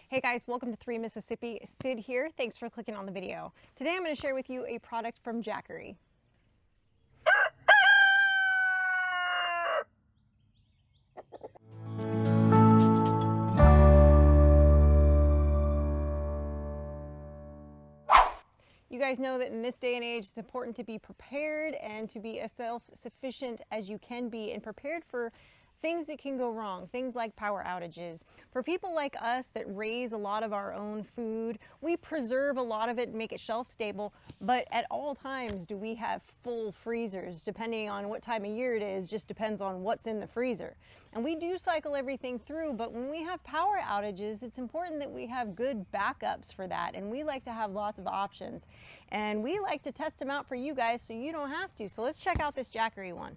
Hey guys, welcome to 3 Mississippi. Sid here. Thanks for clicking on the video. Today I'm going to share with you a product from Jackery. You guys know that in this day and age, it's important to be prepared and to be as self-sufficient as you can be and prepared for things that can go wrong, things like power outages. For people like us that raise a lot of our own food, we preserve a lot of it and make it shelf stable, but at all times do we have full freezers, depending on what time of year it is, just depends on what's in the freezer. And we do cycle everything through, but when we have power outages, it's important that we have good backups for that, and we like to have lots of options. And we like to test them out for you guys so you don't have to. So let's check out this Jackery one.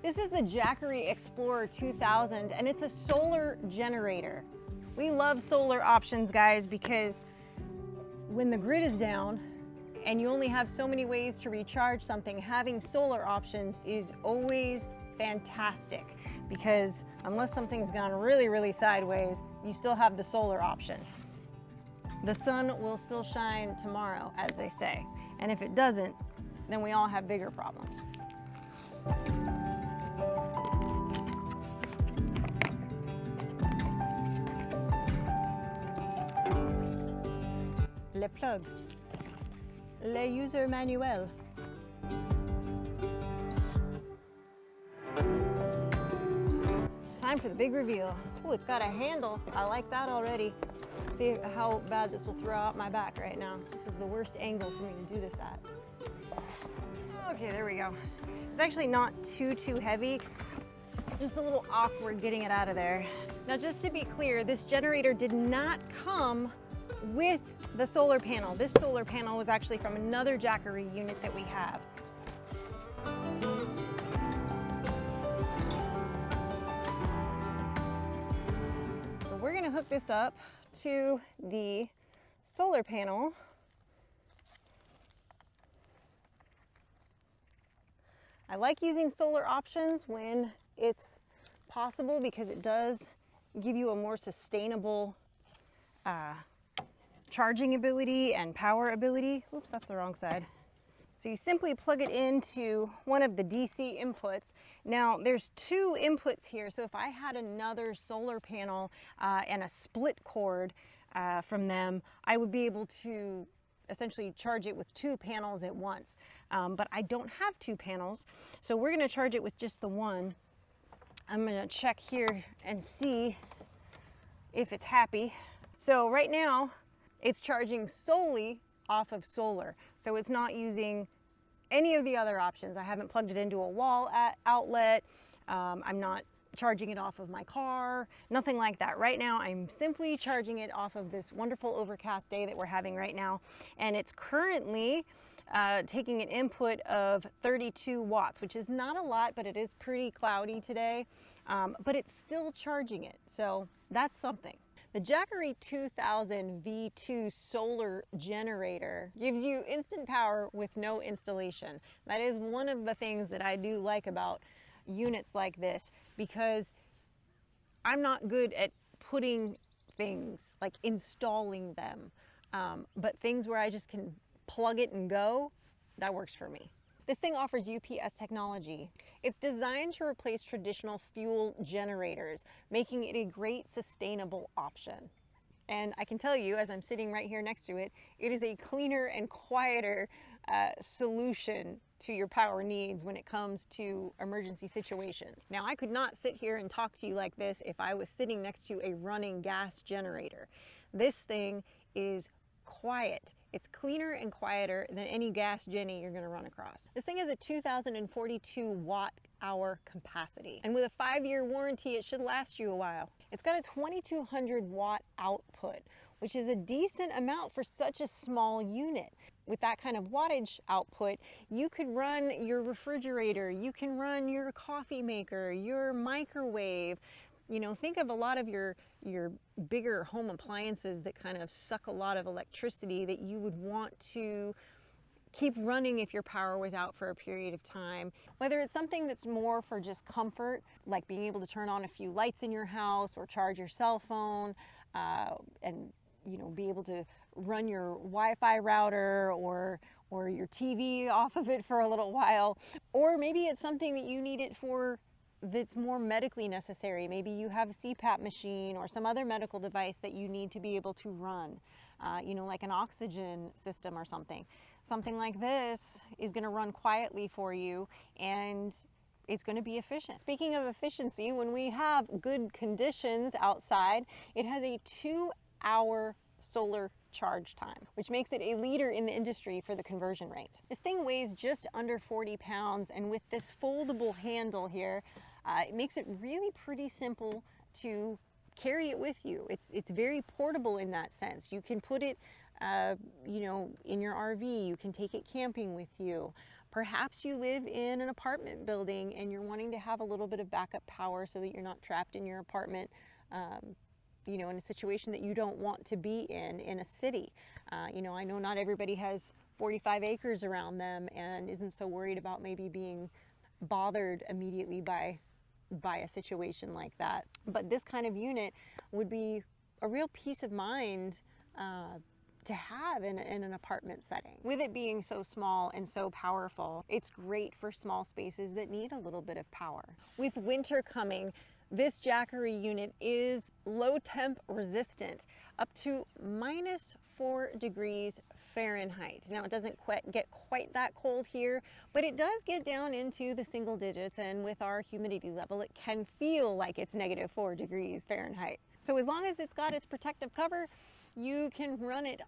This is the Jackery Explorer 2000 and it's a solar generator. We love solar options, guys, because when the grid is down and you only have so many ways to recharge something, having solar options is always fantastic, because unless something's gone really sideways, you still have the solar option. The sun will still shine tomorrow, as they say, and if it doesn't, then we all have bigger problems. Le plug, le user manuel. Time for the big reveal. Oh, it's got a handle. I like that already. See how bad this will throw out my back right now. This is the worst angle for me to do this at. Okay, there we go. It's actually not too heavy. Just a little awkward getting it out of there. Now, just to be clear, this generator did not come with the solar panel. This solar panel was actually from another Jackery unit that we have. So we're going to hook this up to the solar panel. I like using solar options when it's possible because it does give you a more sustainable charging ability and power ability. Oops, that's the wrong side. So you simply plug it into one of the DC inputs. Now there's two inputs here, so if I had another solar panel and a split cord from them, I would be able to essentially charge it with two panels at once. But I don't have two panels, so we're going to charge it with just the one. I'm going to check here and see if it's happy. So right now it's charging solely off of solar, so it's not using any of the other options. I haven't plugged it into a wall outlet. I'm not charging it off of my car, nothing like that. Right now I'm simply charging it off of this wonderful overcast day that we're having right now, and it's currently taking an input of 32 watts, which is not a lot, but it is pretty cloudy today, but it's still charging it, so that's something. The Jackery 2000 V2 solar generator gives you instant power with no installation. That is one of the things that I do like about units like this, because I'm not good at putting things, like installing them, but things where I just can plug it and go, that works for me. This thing offers UPS technology. It's designed to replace traditional fuel generators, making it a great sustainable option. And I can tell you, as I'm sitting right here next to it, it is a cleaner and quieter solution to your power needs when it comes to emergency situations. Now, I could not sit here and talk to you like this if I was sitting next to a running gas generator. This thing is quiet. It's cleaner and quieter than any gas Jenny you're going to run across. This thing has a 2,042 watt hour capacity, and with a 5-year warranty, it should last you a while. It's got a 2,200 watt output, which is a decent amount for such a small unit. with that kind of wattage output, you could run your refrigerator, you can run your coffee maker, your microwave. You know, think of a lot of your bigger home appliances that kind of suck a lot of electricity that you would want to keep running if your power was out for a period of time. Whether it's something that's more for just comfort, like being able to turn on a few lights in your house or charge your cell phone, and be able to run your Wi-Fi router or your TV off of it for a little while. Or maybe it's something that you need it for that's more medically necessary. Maybe you have a CPAP machine or some other medical device that you need to be able to run, like an oxygen system or something. Something like this is going to run quietly for you, and it's going to be efficient. Speaking of efficiency, when we have good conditions outside, it has a 2-hour solar charge time, which makes it a leader in the industry for the conversion rate. This thing weighs just under 40 pounds, and with this foldable handle here, it makes it really pretty simple to carry it with you. It's very portable in that sense. You can put it in your RV, you can take it camping with you. Perhaps you live in an apartment building and you're wanting to have a little bit of backup power so that you're not trapped in your apartment, in a situation that you don't want to be in a city. I know not everybody has 45 acres around them and isn't so worried about maybe being bothered immediately by a situation like that. But this kind of unit would be a real peace of mind to have in an apartment setting. With it being so small and so powerful, it's great for small spaces that need a little bit of power. With winter coming, this Jackery unit is low temp resistant, up to -4 degrees Fahrenheit. Now, it doesn't get quite that cold here, but it does get down into the single digits, and with our humidity level, it can feel like it's -4 degrees Fahrenheit. So as long as it's got its protective cover, you can run it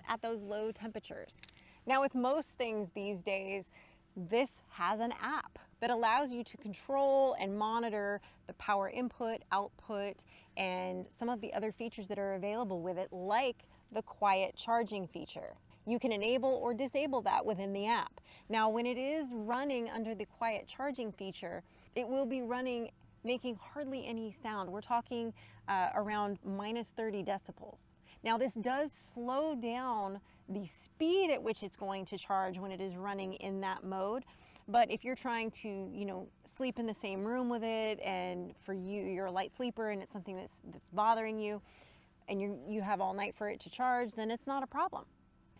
at those low temperatures. Now, with most things these days, this has an app that allows you to control and monitor the power input, output, and some of the other features that are available with it, like the quiet charging feature. You can enable or disable that within the app. Now, when it is running under the quiet charging feature, it will be running making hardly any sound. We're talking around -30 decibels. Now, this does slow down the speed at which it's going to charge when it is running in that mode. But if you're trying to, sleep in the same room with it, and for you're a light sleeper and it's something that's bothering you, and you have all night for it to charge, then it's not a problem.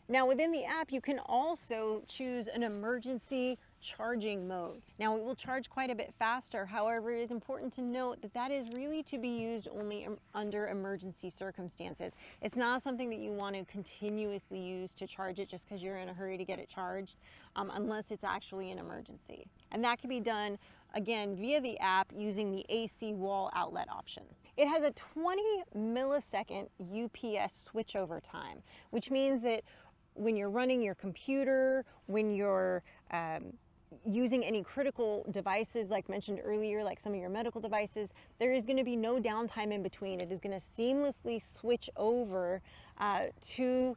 Now, within the app, you can also choose an emergency charging mode. Now, it will charge quite a bit faster. However, it is important to note that that is really to be used only under emergency circumstances. It's not something that you want to continuously use to charge it just because you're in a hurry to get it charged, unless it's actually an emergency. And that can be done, again, via the app using the AC wall outlet option. It has a 20 millisecond UPS switchover time, which means that when you're running your computer, when you're using any critical devices, like mentioned earlier, like some of your medical devices, there is going to be no downtime in between. It is going to seamlessly switch over to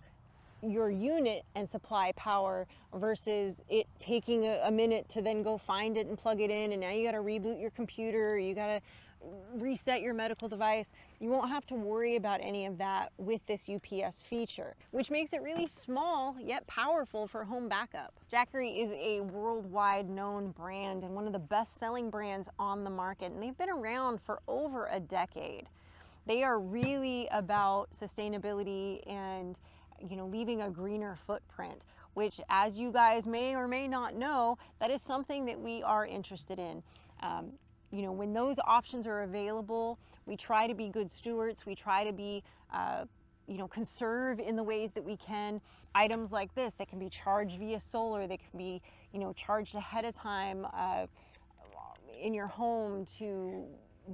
your unit and supply power, versus it taking a minute to then go find it and plug it in, and now you got to reboot your computer, you got to reset your medical device. You won't have to worry about any of that with this UPS feature, which makes it really small yet powerful for home backup. Jackery is a worldwide known brand and one of the best-selling brands on the market, and they've been around for over a decade. They are really about sustainability and leaving a greener footprint, which, as you guys may or may not know, that is something that we are interested in. When those options are available, we try to be good stewards. We try to be, conserve in the ways that we can. Items like this, that can be charged via solar, they can be, charged ahead of time in your home to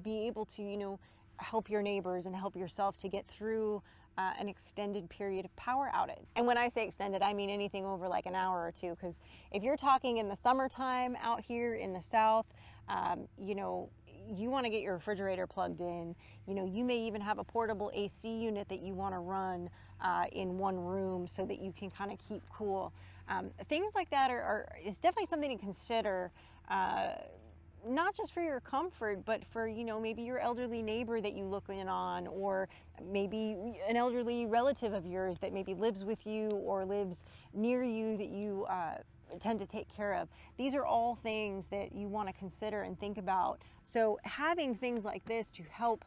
be able to, help your neighbors and help yourself to get through an extended period of power outage. And when I say extended, I mean anything over like an hour or two, because if you're talking in the summertime out here in the South, you want to get your refrigerator plugged in. You know, you may even have a portable AC unit that you want to run in one room so that you can kind of keep cool. Things like that is definitely something to consider. Not just for your comfort, but for, you know, maybe your elderly neighbor that you look in on, or maybe an elderly relative of yours that maybe lives with you or lives near you that you tend to take care of. These are all things that you want to consider and think about. So having things like this to help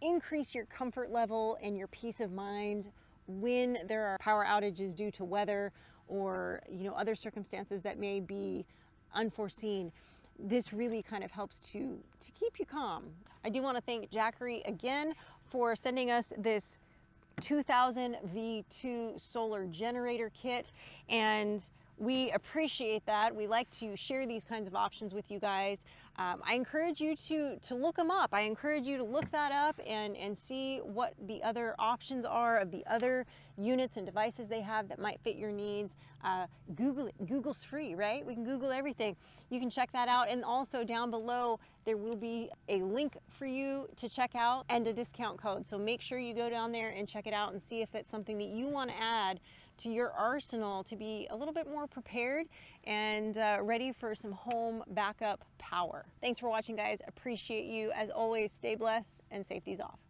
increase your comfort level and your peace of mind when there are power outages due to weather or, you know, other circumstances that may be unforeseen, this really kind of helps to keep you calm. I do want to thank Jackery again for sending us this 2000 V2 solar generator kit, and we appreciate that. We like to share these kinds of options with you guys. I encourage you to look them up. I encourage you to look that up and see what the other options are of the other units and devices they have that might fit your needs. Google it. Google's free, right? We can Google everything. You can check that out. And also down below, there will be a link for you to check out and a discount code. So make sure you go down there and check it out and see if it's something that you want to add to your arsenal to be a little bit more prepared and ready for some home backup power. Thanks for watching, guys. Appreciate you. As always, stay blessed and safety's off.